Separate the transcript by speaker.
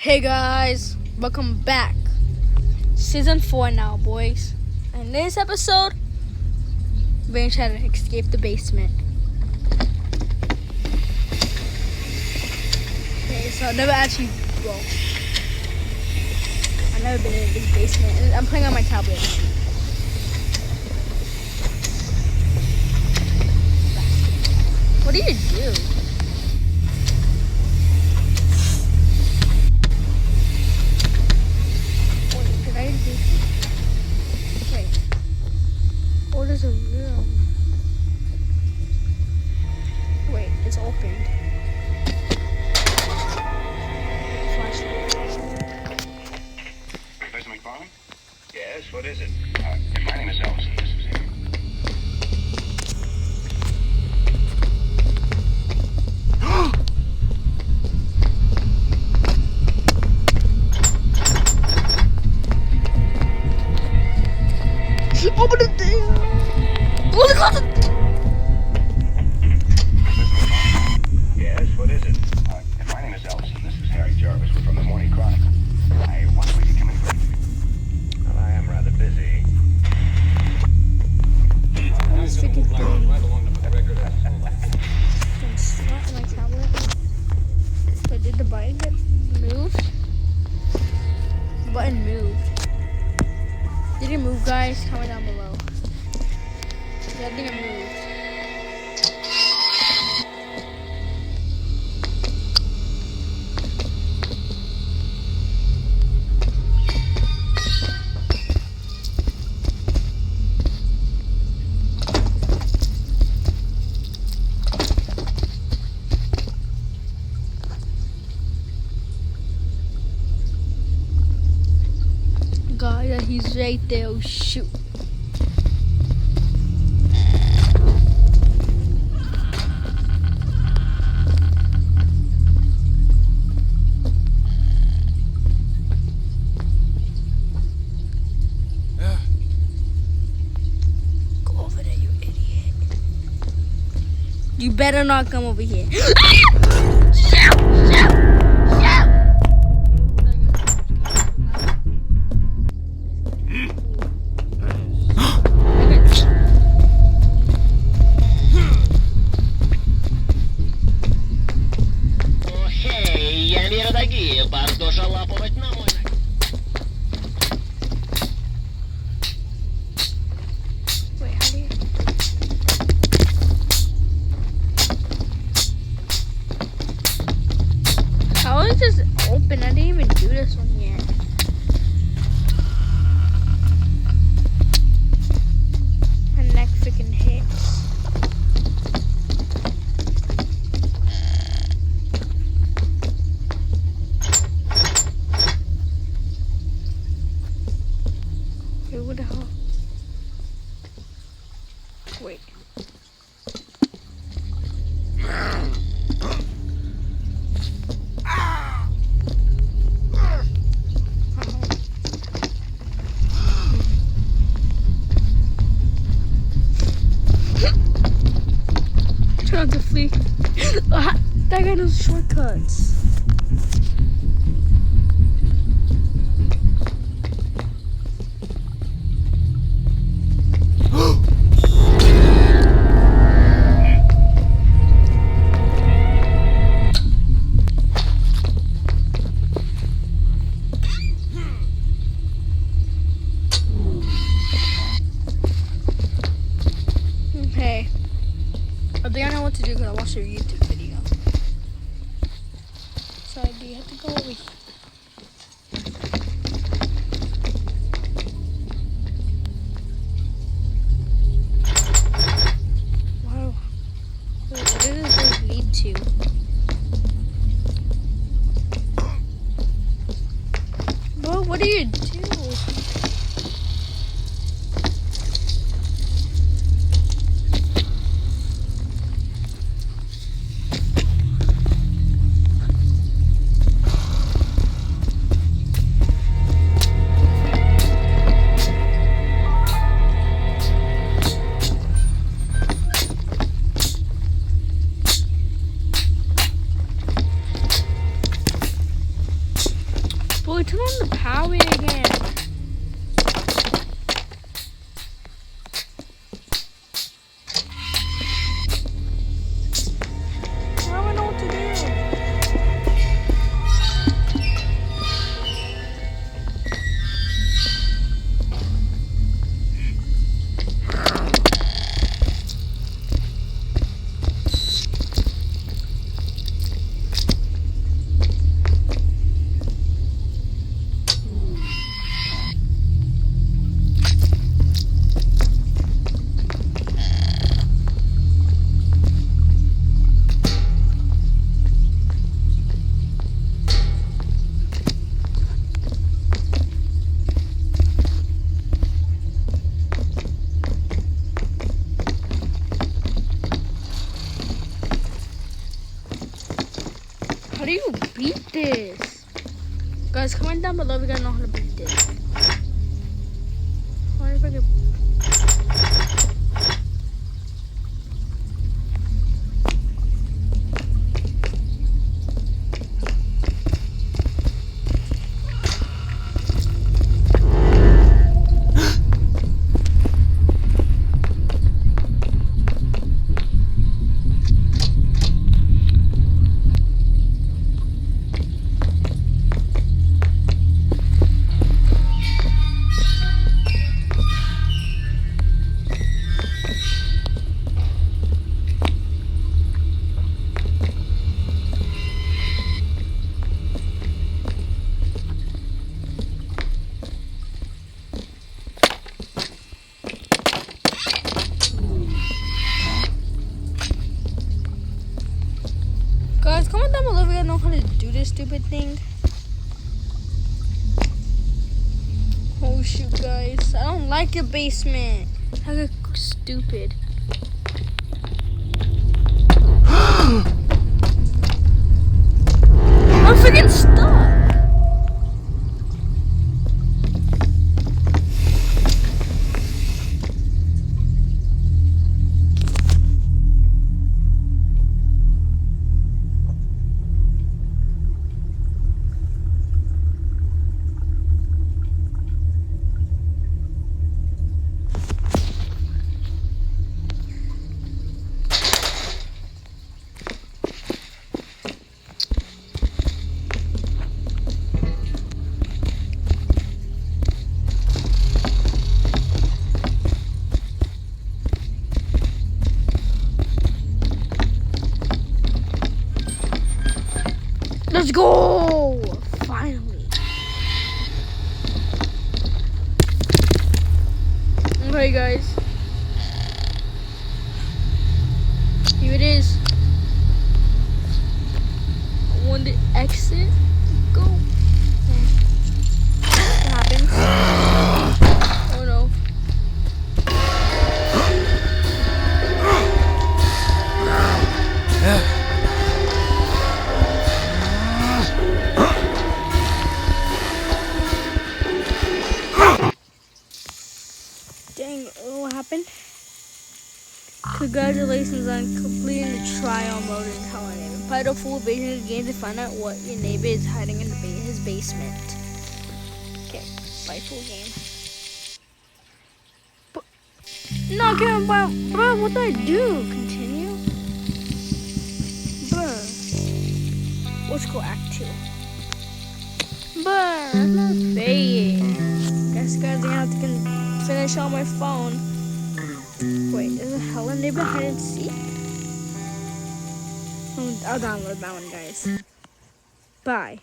Speaker 1: Hey guys, welcome back. Season 4 now, boys. In this episode, we're gonna try to escape the basement. Okay, so I've never actually, I've never been in this basement. And I'm playing on my tablet. What do you do? What is a room? Wait, it's opened. Flashlight.
Speaker 2: Professor McFarlane? Yes, what is it? My name is Ellison. This is him.
Speaker 1: Open the thing! Close it!
Speaker 2: Yes, what is it? My name is Ellison. This is Harry Jarvis. We're from the Morning Chronicle. I wonder if you come in for Well, I am rather busy. Right along the record.
Speaker 1: My tablet. But did the button get moved? The button moved. Did it move, guys? Comment down below. Yeah, I think it moved. God, he's right there. Oh, shoot. Go over there, you idiot. You better not come over here.
Speaker 2: Bardzo żałować na mój.
Speaker 1: Wait, how do you... How is this open? I didn't even do this one yet. My neck freaking hits. Wait, what the hell? Wait. Trying to flee. That guy knows shortcuts. Hey, I think I know what to do because I watched your YouTube video. So I do have to go over here. Wow. Wait, what does this lead to? Bro, what do you do? Boy, turn on the power again. I don't know what to do. How do you beat this? Guys, comment down below if you guys know how to beat this. I wonder if I can... Guys, comment down below if you guys know how to do this stupid thing. Oh shoot, guys. I don't like your basement. I look stupid. I'm freaking stuck. Let's go! Finally. Okay, guys. Here it is. When the exit go. What happens? Oh no. Dang, what happened? Congratulations on completing the trial mode in Tell Our Neighbor. Play the full version of the game to find out what your neighbor is hiding in his basement. Okay, play full game. But, no, bro, what do I do? Continue? Bruh. Let's go Act 2. Bruh, that's not fair. Guess guys, I'm gonna have to finish on my phone. Wait, is it Hello Neighbor Hide and Seek? I'll download that one, guys. Bye.